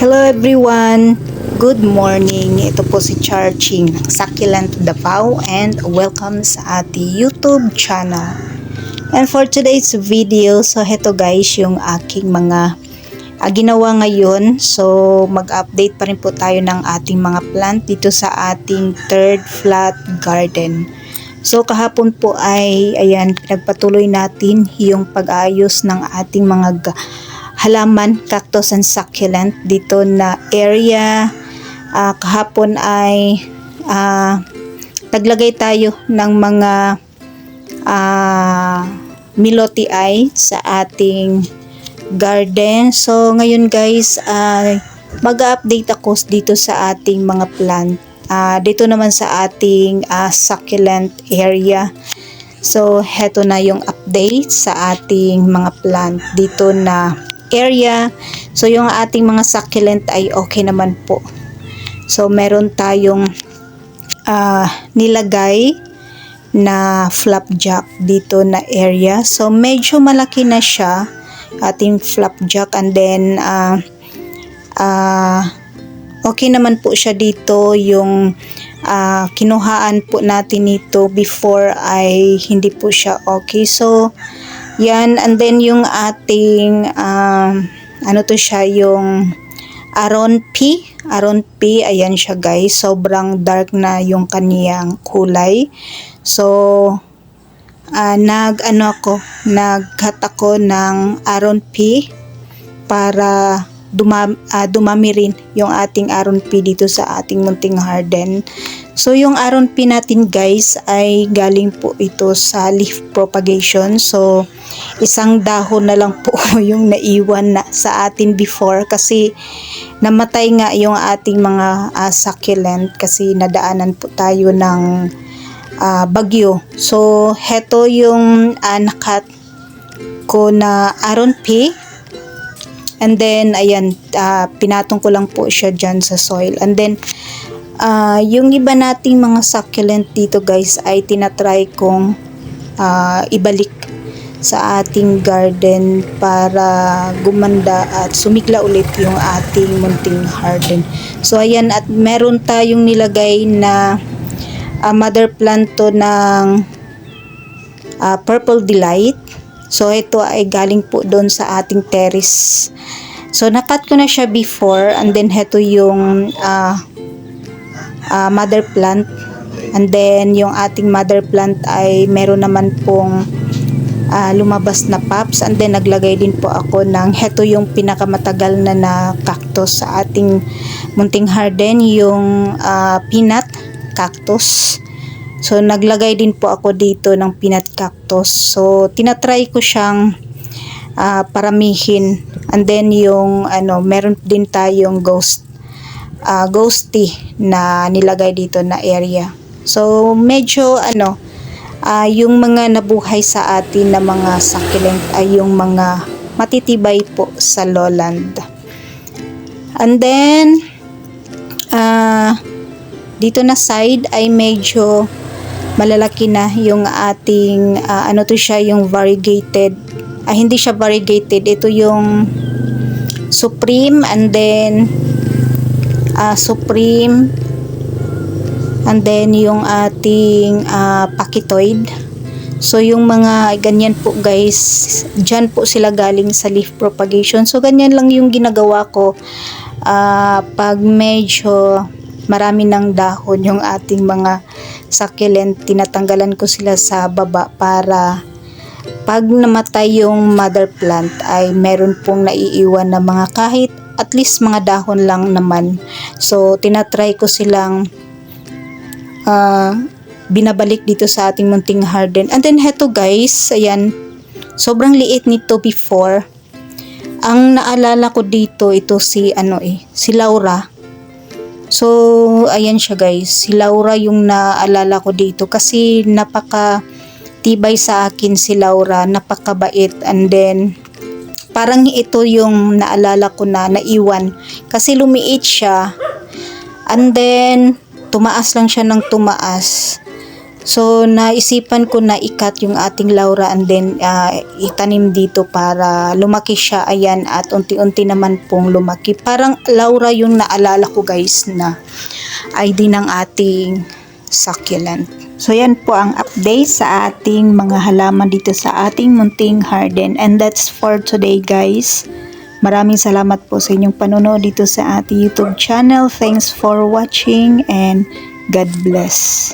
Hello everyone! Good morning! Ito po si Charching Succulent Davao and welcome sa ating YouTube channel. And for today's video, so heto guys yung aking mga ginawa ngayon. So mag-update pa rin po tayo ng ating mga plant dito sa ating third flat garden. So kahapon po ay ayan, pinagpatuloy natin yung pag-aayos ng ating mga halaman, cactus and succulent dito na area. Kahapon ay naglagay tayo ng mga milotii sa ating garden. So ngayon guys, mag-update ako dito sa ating mga plant. Dito naman sa ating succulent area. So heto na yung update sa ating mga plant dito na area. So yung ating mga succulent ay okay naman po. So meron tayong nilagay na flapjack dito na area. So medyo malaki na siya, ating flapjack, and then okay naman po siya dito. Yung kinuhaan po natin ito before ay hindi po siya okay. So yan, and then yung ating ano to siya, yung Aron P, ayan siya guys, sobrang dark na yung kaniyang kulay. So nagcut ako ng Aron P para dumami rin yung ating Aron P dito sa ating munting garden. So yung Aron P natin guys ay galing po ito sa leaf propagation. So isang dahon na lang po yung naiwan na sa atin before kasi namatay nga yung ating mga succulent kasi nadaanan po tayo ng bagyo. So heto yung nakat ko na Aron P. And then ayan, pinatong ko lang po siya dyan sa soil. And then yung iba nating mga succulent dito guys ay tinatry kong ibalik sa ating garden para gumanda at sumigla ulit yung ating munting garden. So ayan, at meron tayong nilagay na mother plant to ng Purple Delight. So ito ay galing po doon sa ating terrace. So nakat ko na siya before, and then heto yung mother plant. And then yung ating mother plant ay meron naman pong lumabas na pops. And then naglagay din po ako ng heto yung pinakamatagal na cactus sa ating munting garden, yung peanut cactus. So naglagay din po ako dito ng peanut cactus. So tinatry ko siyang paramihin. And then yung meron din tayong ghosty na nilagay dito na area. So medyo yung mga nabuhay sa atin na mga succulent ay yung mga matitibay po sa lowland. And then dito na side ay medyo malalaki na yung ating to siya, yung variegated, hindi siya variegated, ito yung Supreme, and then Supreme, and then yung ating Pachytoid. So yung mga ganyan po guys, dyan po sila galing sa leaf propagation. So ganyan lang yung ginagawa ko pag medyo marami ng dahon yung ating mga succulent, tinatanggalan ko sila sa baba para pag namatay yung mother plant ay meron pong naiiwan na mga kahit at least mga dahon lang naman. So tinatry ko silang binabalik dito sa ating munting garden. And then heto guys, ayan, sobrang liit nito before. Ang naalala ko dito, ito si Laura. So ayan siya guys, si Laura yung naalala ko dito kasi napaka tibay sa akin si Laura, napakabait. And then parang ito yung naalala ko na naiwan kasi lumiit siya, and then tumaas lang siya ng tumaas. So naisipan ko na ikat yung ating Laura and then itanim dito para lumaki siya, ayan, at unti-unti naman pong lumaki. Parang Laura yung naalala ko guys na ID ng ating succulent. So yan po ang update sa ating mga halaman dito sa ating munting garden, and that's for today guys. Maraming salamat po sa inyong panonood dito sa ating YouTube channel. Thanks for watching and God bless.